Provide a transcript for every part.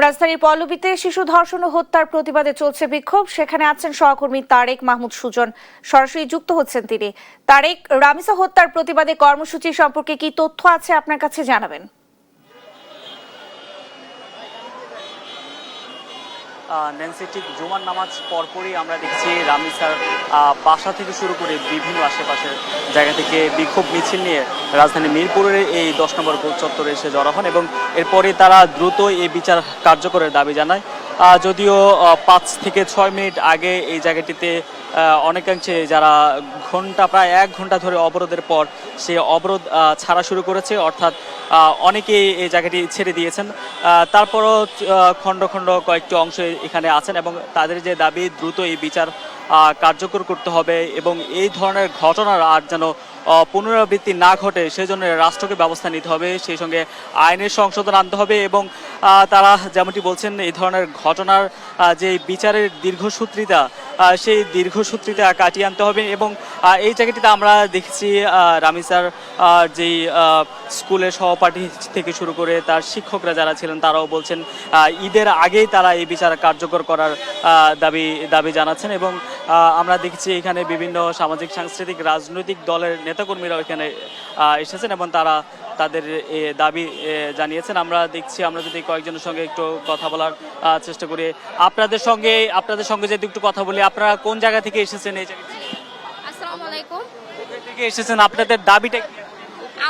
রাজধানীর পল্লবীতে শিশু ধর্ষণ ও হত্যার প্রতিবাদে চলছে বিক্ষোভ। সেখানে আছেন সহকর্মী তারেক মাহমুদ সুজন, সরাসরি যুক্ত হচ্ছেন তিনি। তারেক, রামিসা হত্যার প্রতিবাদে কর্মসূচি সম্পর্কে কি তথ্য আছে আপনার কাছে জানাবেন? ন্যান্সি, ঠিক জুমার নামাজ পরপরই আমরা দেখছি রামিসার বাসা থেকে শুরু করে বিভিন্ন আশেপাশের জায়গা থেকে বিক্ষোভ মিছিল নিয়ে রাজধানী মিরপুরের এই 10 নম্বর গোল চত্বরে এসে জড়ো হন এবং এরপরে তারা দ্রুত এই বিচার কার্যকরের দাবি জানায়। যদিও 5 থেকে 6 মিনিট আগে এই জায়গাটিতে অনেকাংশে যারা প্রায় 1 ঘন্টা ধরে অবরোধের পর সে অবরোধ ছাড়া শুরু করেছে, অর্থাৎ অনেকেই এই জায়গাটি ছেড়ে দিয়েছেন। তারপরও খণ্ড খণ্ড কয়েকটি অংশ এখানে আছেন এবং তাদের যে দাবি দ্রুত এই বিচার কার্যকর করতে হবে এবং এই ধরনের ঘটনার আর যেন পুনরাবৃত্তি না ঘটে সেজন্য রাষ্ট্রকে ব্যবস্থা নিতে হবে, সেই সঙ্গে আইনের সংশোধন আনতে হবে এবং তারা যেমনটি বলছেন এই ধরনের ঘটনার যে বিচারের দীর্ঘসূত্রিতা সেই দীর্ঘসূত্রিতা কাটিয়ে আনতে হবে। এবং এই জায়গাটিতে আমরা দেখেছি রামিসার যেই স্কুলের সহপাঠী থেকে শুরু করে তার শিক্ষকরা যারা ছিলেন তারাও বলছেন ঈদের আগেই তারা এই বিচার কার্যকর করার দাবি জানাচ্ছেন। এবং আমরা দেখছি এখানে বিভিন্ন সামাজিক সাংস্কৃতিক রাজনৈতিক দলের নেতাকর্মীরাও এখানে এসেছেন এবং তারা তাদের দাবি জানিয়েছেন। আমরা দেখছি, আমরা যদি কয়েকজনের সঙ্গে একটু কথা বলার চেষ্টা করি। আপনাদের সঙ্গে যদি একটু কথা বলি, আপনারা কোন জায়গা থেকে এসেছেন? এই জায়গা আসসালামু আলাইকুম। থেকে এসেছেন, আপনাদের দাবিটা কি?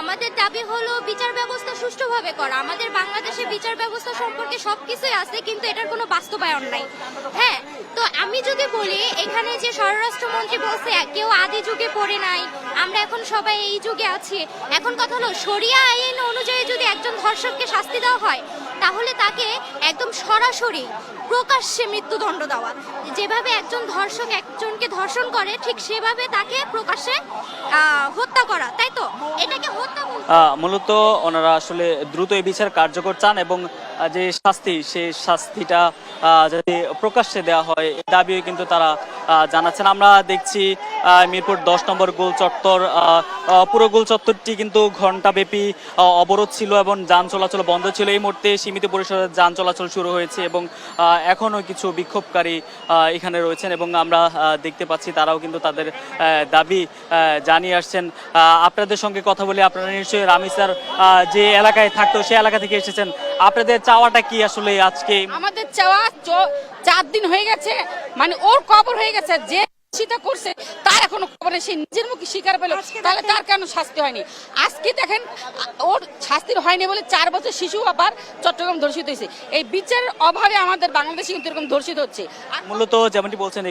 আমাদের দাবি হলো বিচার ব্যবস্থা সুষ্ঠুভাবে করা। আমাদের বাংলাদেশে বিচার ব্যবস্থা সম্পর্কে সবকিছুই আছে, কিন্তু এটার কোনো বাস্তবায়ন নাই। হ্যাঁ, তো আমি যদি বলি এখানে যে স্বরাষ্ট্রমন্ত্রী বলছে কেউ আদি যুগে পড়ে নাই, আমরা এখন সবাই এই যুগে আছি। এখন কথা হলো শরিয়া আইন অনুযায়ী যদি একজন ধর্ষককে শাস্তি দেওয়া হয় তাহলে তাকে একদম সরাসরি প্রকাশ্যে মৃত্যুদণ্ড দেওয়া। যেভাবে একজন ধর্ষক একজনকে ধর্ষণ করে ঠিক সেভাবে তাকে প্রকাশ্যে হত্যা করা, তাই তো? এটাকে হত্যা মূলত ওনারা আসলে দ্রুত এই বিচার কার্যকর চান এবং যে শাস্তি সেই শাস্তিটা যদি প্রকাশ্যে দেওয়া হয় এই দাবিও কিন্তু তারা জানাচ্ছেন। আমরা দেখছি মিরপুর 10 নম্বর গোল চত্বর, পুরো গোল চত্বরটি কিন্তু ঘণ্টাব্যাপী অবরোধ ছিল এবং যান চলাচল বন্ধ ছিল। এই মুহূর্তে সীমিত পরিসরে যান চলাচল শুরু হয়েছে এবং এখনও কিছু বিক্ষোভকারী এখানে রয়েছেন এবং আমরা দেখতে পাচ্ছি তারাও কিন্তু তাদের দাবি জানিয়ে আসছেন। আপনাদের সঙ্গে কথা বলে, আপনারা নিশ্চয়ই রামিসার যে এলাকায় থাকতো সেই এলাকা থেকে এসেছেন, আপনাদের চাওয়াটা কি আসলে আজকে? আমাদের চাওয়া 4 দিন হয়ে গেছে, মানে ওর কবর হয়ে গেছে, যে সেটা করছে তার এখনো খবর নেই, সে নিজের মুখে স্বীকার পেল, তাহলে তার কেন শাস্তি হয়নি? আজকে দেখেন ওর শাস্তির হয়নি বলে 4 বছর শিশু আবার চট্টগ্রাম ধর্ষিত হয়েছে। এই বিচারের অভাবে আমাদের বাংলাদেশে কিন্তু এরকম ধর্ষিত হচ্ছে। মূলত যেমনটি বলছেন